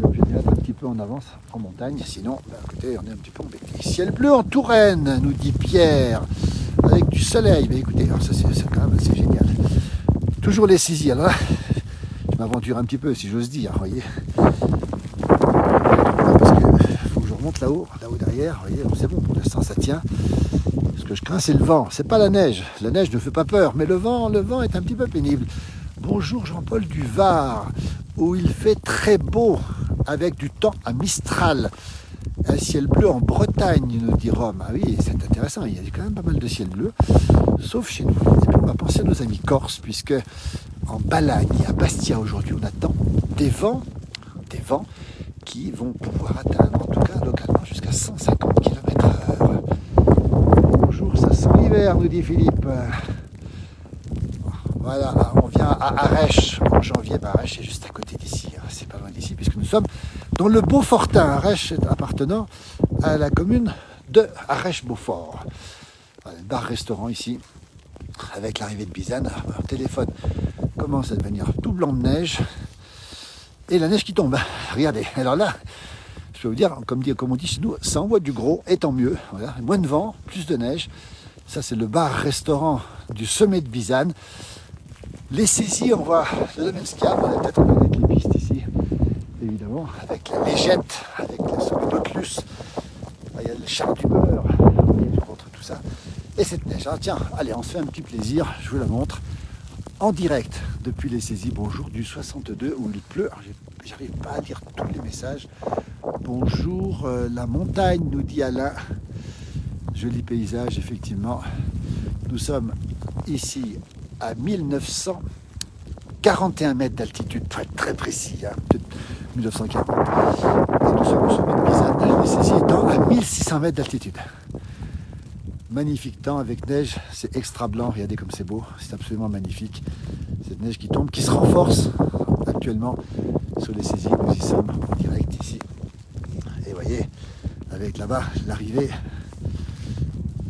obligé d'être un petit peu en avance en montagne, sinon, ben, écoutez, on est un petit peu embêté. Ciel bleu en Touraine, nous dit Pierre, avec du soleil. Mais écoutez, alors ça c'est quand même assez génial. Toujours les saisies, alors là, je m'aventure un petit peu si j'ose dire, vous voyez. Parce qu'il faut que je remonte là-haut derrière, vous voyez, c'est bon, pour l'instant ça tient. Ce que je crains c'est le vent, c'est pas la neige ne fait pas peur, mais le vent est un petit peu pénible. Bonjour Jean-Paul du Var, où il fait très beau, avec du temps à Mistral. Un ciel bleu en Bretagne, nous dit Rome. Ah oui, c'est intéressant, il y a quand même pas mal de ciel bleu, sauf chez nous. Et puis on va penser à nos amis corses, puisque en Balagne et à Bastia aujourd'hui, on attend des vents qui vont pouvoir atteindre, en tout cas localement, jusqu'à 150 km/h. Bonjour, ça sent l'hiver, nous dit Philippe. Voilà, on vient à Arèche en janvier. Arèche est juste à côté d'ici, c'est pas loin d'ici, puisque nous sommes dans le Beaufortin. Arèche appartenant à la commune de Arèche-Beaufort. Voilà, un bar-restaurant ici, avec l'arrivée de Bizane. Mon téléphone commence à devenir tout blanc de neige. Et la neige qui tombe, regardez. Alors là, je peux vous dire, comme on dit chez nous, ça envoie du gros, et tant mieux. Voilà, moins de vent, plus de neige. Ça, c'est le bar-restaurant du sommet de Bizane. Les saisies, on voit le même skiable, on va peut-être reconnaître les pistes ici, évidemment, avec la légette, avec le sommet d'Autlus, il y a le char du beurre, je vous montre tout ça, et cette neige. Alors tiens, allez, on se fait un petit plaisir, je vous la montre, en direct, depuis les saisies, bonjour, du 62, où il pleut, j'arrive pas à lire tous les messages. Bonjour, la montagne, nous dit Alain, joli paysage, effectivement, nous sommes ici, à 1941 mètres d'altitude, très, très précis, hein, 1940. Et nous sommes au sommet de Bizane, et ceci étant à 1600 mètres d'altitude. Magnifique temps avec neige, c'est extra blanc, regardez comme c'est beau, c'est absolument magnifique. Cette neige qui tombe, qui se renforce actuellement sur les saisies, nous y sommes en direct ici. Et vous voyez, avec là-bas l'arrivée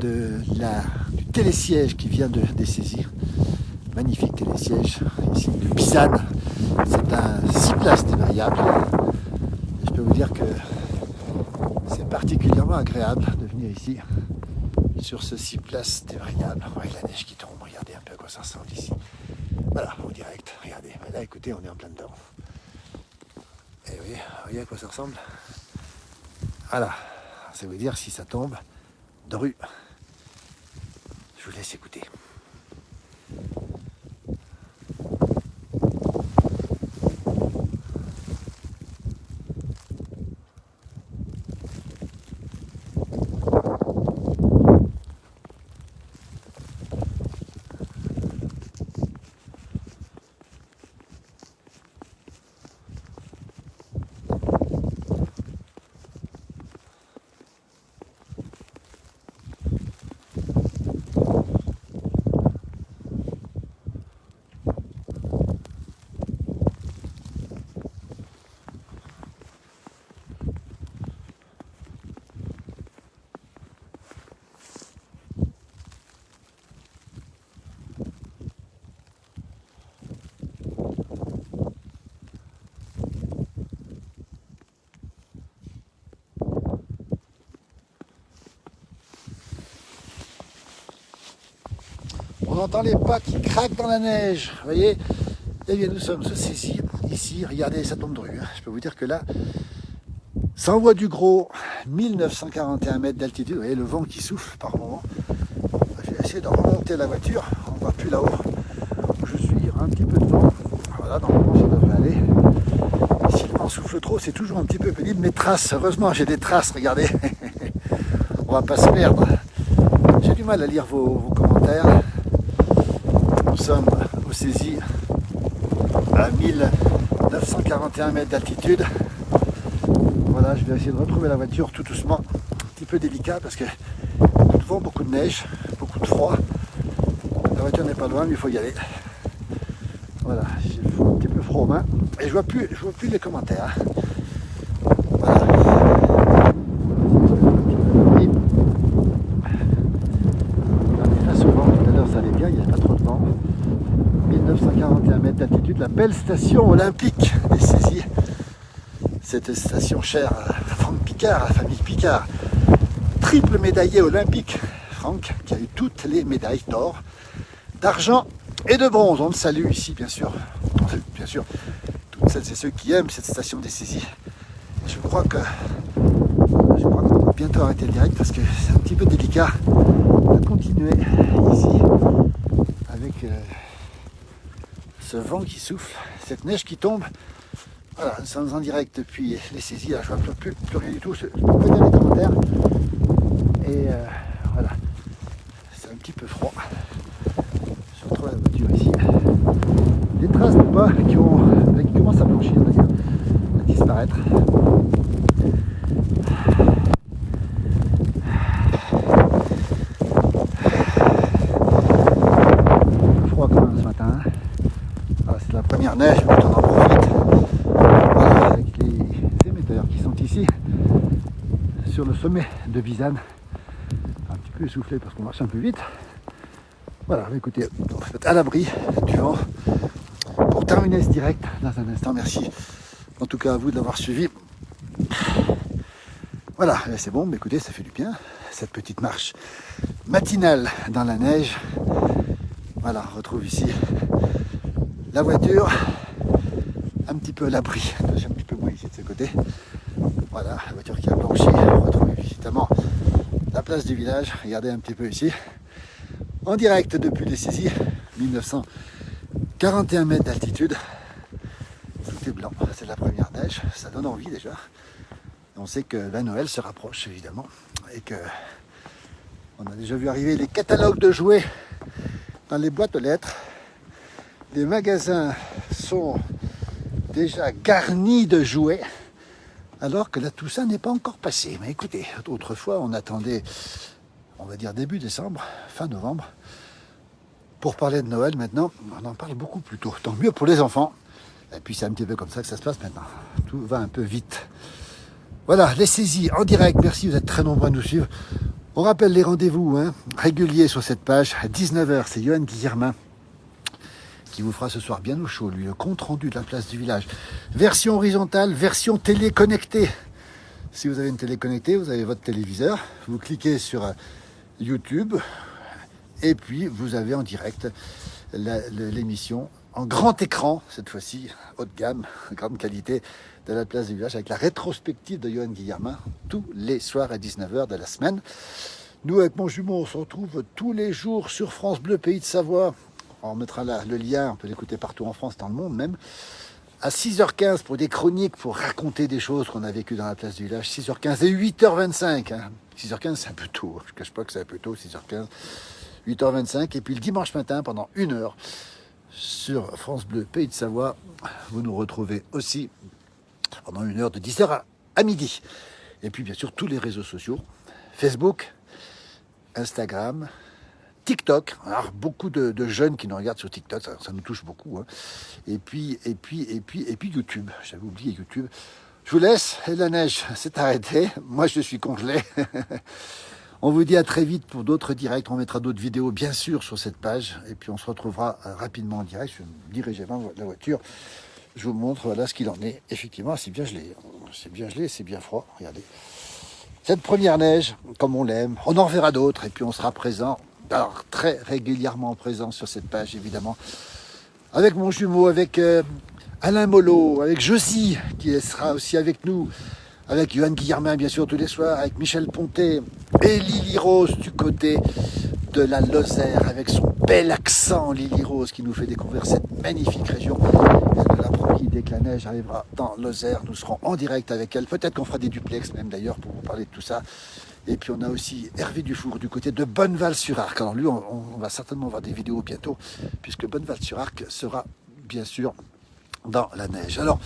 du télésiège qui vient des saisies. Magnifique télésiège ici de Pisane. C'est un 6 places dévariable. Et je peux vous dire que c'est particulièrement agréable de venir ici sur ce 6 places dévariable. Avec la neige qui tombe, regardez un peu à quoi ça ressemble ici. Voilà, au direct, regardez. Là, écoutez, on est en plein dedans. Et oui, voyez à quoi ça ressemble. Voilà, ça veut dire si ça tombe de rue. Je vous laisse écouter. On entend les pas qui craquent dans la neige, vous voyez. Eh bien, nous sommes saisis ici, regardez, ça tombe de rue. Je peux vous dire que là, ça envoie du gros, 1941 mètres d'altitude, vous voyez le vent qui souffle par moment. Je vais essayer de remonter la voiture, on ne voit plus là-haut où je suis, il y aura un petit peu de vent. Voilà, normalement ça devrait aller. Et si le vent souffle trop, c'est toujours un petit peu pénible. Mes traces, heureusement j'ai des traces, regardez. On va pas se perdre. J'ai du mal à lire vos commentaires. Nous sommes aux saisies à 1941 mètres d'altitude. Voilà, je vais essayer de retrouver la voiture tout doucement. Un petit peu délicat parce que beaucoup de vent, beaucoup de neige, beaucoup de froid. La voiture n'est pas loin, mais il faut y aller. Voilà, j'ai un petit peu froid aux mains. Et je vois plus les commentaires. Voilà. Face au vent, tout à l'heure ça allait bien, il n'y avait pas trop de vent. 1941 mètres d'altitude, la belle station olympique des saisies. Cette station chère à Franck Picard, à la famille Picard. Triple médaillé olympique, Franck, qui a eu toutes les médailles d'or, d'argent et de bronze. On le salue ici, bien sûr. On salue, bien sûr, toutes celles et ceux qui aiment cette station des saisies. Je crois qu'on va bientôt arrêter le direct parce que c'est un petit peu délicat de continuer ici avec ce vent qui souffle, cette neige qui tombe. Voilà, nous sommes en direct depuis les saisies. Là, je ne vois plus rien du tout. Je peux pas lire les commentaires. Et voilà, c'est un petit peu froid. Je retrouve la voiture ici. Des traces de pas qui commencent à blanchir d'ailleurs, à disparaître. Froid quand même ce matin. Voilà, c'est la première neige, mais on en profite. Voilà, avec les émetteurs qui sont ici sur le sommet de Pisane. Un petit peu essoufflé parce qu'on marche un peu vite. Voilà, écoutez, on va être à l'abri du vent. Pour terminer ce direct, dans un instant, merci en tout cas à vous de l'avoir suivi. Voilà, c'est bon, mais écoutez, ça fait du bien, cette petite marche matinale dans la neige. Voilà, on retrouve ici la voiture, un petit peu à l'abri, j'ai un petit peu moins ici de ce côté. Voilà, la voiture qui a blanchi, on retrouve évidemment la place du village, regardez un petit peu ici. En direct depuis les saisies, 1941 mètres d'altitude. Tout est blanc, c'est la première neige, ça donne envie déjà. On sait que la Noël se rapproche évidemment et que on a déjà vu arriver les catalogues de jouets dans les boîtes aux lettres. Les magasins sont déjà garnis de jouets alors que la Toussaint n'est pas encore passée. Mais écoutez, autrefois on attendait, on va dire début décembre, fin novembre, pour parler de Noël. Maintenant, on en parle beaucoup plus tôt. Tant mieux pour les enfants. Et puis c'est un petit peu comme ça que ça se passe maintenant. Tout va un peu vite. Voilà, les saisies en direct. Merci, vous êtes très nombreux à nous suivre. On rappelle les rendez-vous réguliers sur cette page. À 19 h, c'est Johan Guillermin qui vous fera ce soir bien au chaud, lui, le compte rendu de la place du village. Version horizontale, version téléconnectée. Si vous avez une télé connectée, vous avez votre téléviseur, vous cliquez sur YouTube et puis vous avez en direct l'émission en grand écran, cette fois-ci, haut de gamme, grande qualité, de la place du village, avec la rétrospective de Johan Guillermin, tous les soirs à 19 h de la semaine. Nous, avec mon jumeau, on se retrouve tous les jours sur France Bleu, Pays de Savoie. On mettra là le lien, on peut l'écouter partout en France, dans le monde même. À 6 h 15 pour des chroniques, pour raconter des choses qu'on a vécues dans la place du village. 6 h 15 et 8 h 25. 6 h 15, c'est un peu tôt. Je ne cache pas que c'est un peu tôt, 6 h 15. 8 h 25. Et puis le dimanche matin, pendant 1 heure, sur France Bleu, Pays de Savoie, vous nous retrouvez aussi pendant 1 heure de 10 h à midi. Et puis bien sûr, tous les réseaux sociaux. Facebook, Instagram, TikTok. Alors, beaucoup de jeunes qui nous regardent sur TikTok, ça nous touche beaucoup. Et puis YouTube. J'avais oublié YouTube. Je vous laisse. Et la neige s'est arrêtée. Moi, je suis congelé. On vous dit à très vite pour d'autres directs. On mettra d'autres vidéos, bien sûr, sur cette page. Et puis, on se retrouvera rapidement en direct. Je vais me diriger vers la voiture. Je vous montre voilà ce qu'il en est. Effectivement, c'est bien gelé. C'est bien gelé, c'est bien froid. Regardez. Cette première neige, comme on l'aime. On en reverra d'autres. Et puis, on sera présent. Alors, très régulièrement présent sur cette page, évidemment, avec mon jumeau, avec Alain Mollo, avec Josie, qui sera aussi avec nous, avec Johan Guillermin, bien sûr, tous les soirs, avec Michel Pontet, et Lily Rose du côté de la Lozère, avec son bel accent, Lily Rose, qui nous fait découvrir cette magnifique région. Elle nous l'a promis, dès que la neige arrivera dans Lozère, nous serons en direct avec elle. Peut-être qu'on fera des duplex même d'ailleurs, pour vous parler de tout ça. Et puis on a aussi Hervé Dufour du côté de Bonneval-sur-Arc. Alors lui, on va certainement voir des vidéos bientôt, puisque Bonneval-sur-Arc sera bien sûr dans la neige. Alors,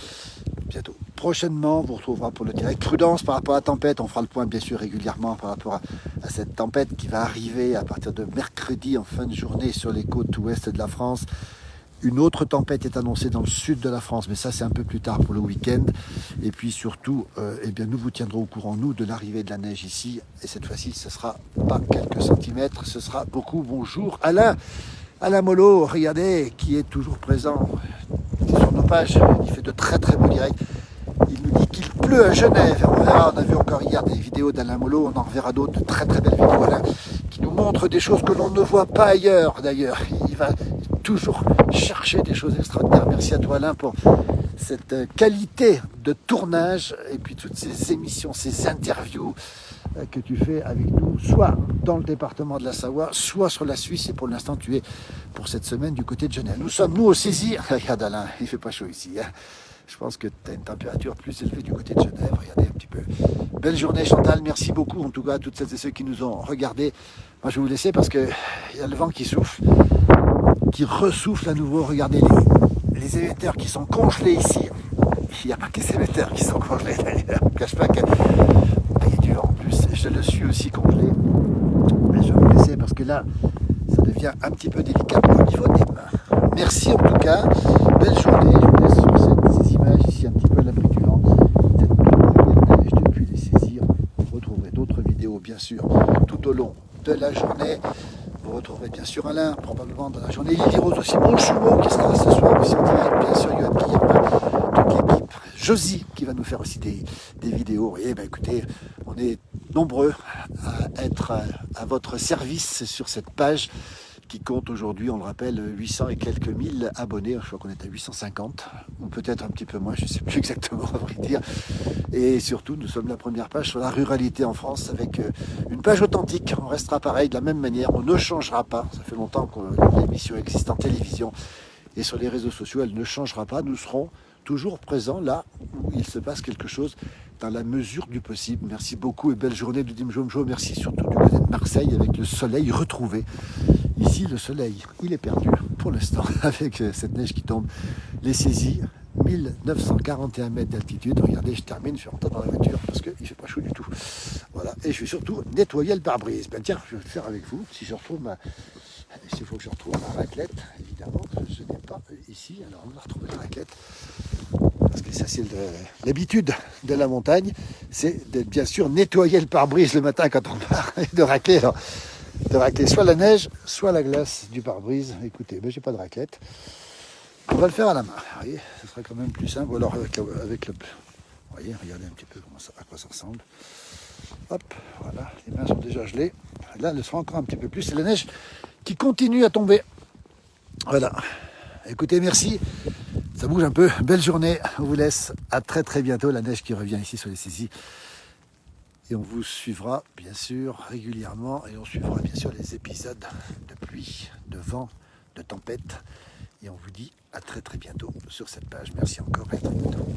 bientôt. Prochainement, on vous retrouvera pour le direct. Prudence par rapport à la tempête. On fera le point bien sûr régulièrement par rapport à cette tempête qui va arriver à partir de mercredi en fin de journée sur les côtes ouest de la France. Une autre tempête est annoncée dans le sud de la France, mais ça c'est un peu plus tard pour le week-end. Et puis surtout, eh bien, nous vous tiendrons au courant, nous, de l'arrivée de la neige ici. Et cette fois-ci, ce ne sera pas quelques centimètres, ce sera beaucoup. Bonjour Alain Mollo, regardez, qui est toujours présent sur nos pages. Il fait de très très beaux directs. Il nous dit qu'il pleut à Genève. On verra, on a vu encore hier des vidéos d'Alain Mollo, on en reverra d'autres, de très très belles vidéos, Alain, qui nous montrent des choses que l'on ne voit pas ailleurs d'ailleurs. Il va toujours chercher des choses extraordinaires. Merci à toi Alain pour cette qualité de tournage et puis toutes ces émissions, ces interviews que tu fais avec nous, soit dans le département de la Savoie, soit sur la Suisse. Et pour l'instant, tu es pour cette semaine du côté de Genève. Nous sommes, nous, au Saisir. Regarde Alain, il ne fait pas chaud ici. Je pense que tu as une température plus élevée du côté de Genève. Regardez un petit peu. Belle journée Chantal, merci beaucoup en tout cas à toutes celles et ceux qui nous ont regardés. Moi je vais vous laisser parce qu'il y a le vent qui souffle, qui ressouffle à nouveau. Regardez les émetteurs qui sont congelés ici. Il n'y a pas que ces émetteurs qui sont congelés d'ailleurs. Je ne cache pas qu'il y a du vent en plus. Je le suis aussi congelé. Mais je vais vous laisser parce que là, ça devient un petit peu délicat au niveau des mains. Merci en tout cas. Belle journée. Je vous laisse sur ces images ici un petit peu à l'abri du vent. Cette belle neige depuis les saisirs. Vous retrouverez d'autres vidéos bien sûr tout au long de la journée. Vous retrouverez bien sûr Alain, probablement dans la journée. Lily Rose aussi, mon jumeau qui sera ce soir aussi en direct. Bien sûr, Johan Guillermin, toute l'équipe. Josie qui va nous faire aussi des vidéos. Et ben écoutez, on est nombreux à être à votre service sur cette page qui compte aujourd'hui, on le rappelle, 800 et quelques mille abonnés. Je crois qu'on est à 850, ou peut-être un petit peu moins, je ne sais plus exactement, à vrai dire. Et surtout, nous sommes la première page sur la ruralité en France, avec une page authentique. On restera pareil, de la même manière, on ne changera pas. Ça fait longtemps que l'émission existe en télévision, et sur les réseaux sociaux, elle ne changera pas. Nous serons toujours présents là où il se passe quelque chose, dans la mesure du possible. Merci beaucoup et belle journée de Dimjomjo. Merci surtout du côté de Marseille, avec le soleil retrouvé. Ici, le soleil, il est perdu pour l'instant avec cette neige qui tombe. Les saisies, 1941 mètres d'altitude. Regardez, je termine, je vais rentrer dans la voiture parce qu'il ne fait pas chaud du tout. Voilà, et je vais surtout nettoyer le pare-brise. Ben tiens, je vais le faire avec vous. Si je retrouve s'il faut que je retrouve ma raclette, évidemment, je n'ai pas ici. Alors on va retrouver la raclette. Parce Et ça, c'est l'habitude de la montagne, c'est de bien sûr nettoyer le pare-brise le matin quand on part et de racler. Alors, de racler soit la neige, soit la glace du pare-brise. Écoutez, ben, j'ai pas de raclette. On va le faire à la main. Vous voyez, ce sera quand même plus simple. Ou alors avec le... Vous voyez, regardez un petit peu à quoi ça ressemble. Hop, voilà, les mains sont déjà gelées. Là, elle sera encore un petit peu plus. C'est la neige qui continue à tomber. Voilà. Écoutez, merci. Ça bouge un peu. Belle journée. On vous laisse. À très très bientôt. La neige qui revient ici sur les saisies. Et on vous suivra bien sûr régulièrement. Et on suivra bien sûr les épisodes de pluie, de vent, de tempête. Et on vous dit à très très bientôt sur cette page. Merci encore et à très bientôt.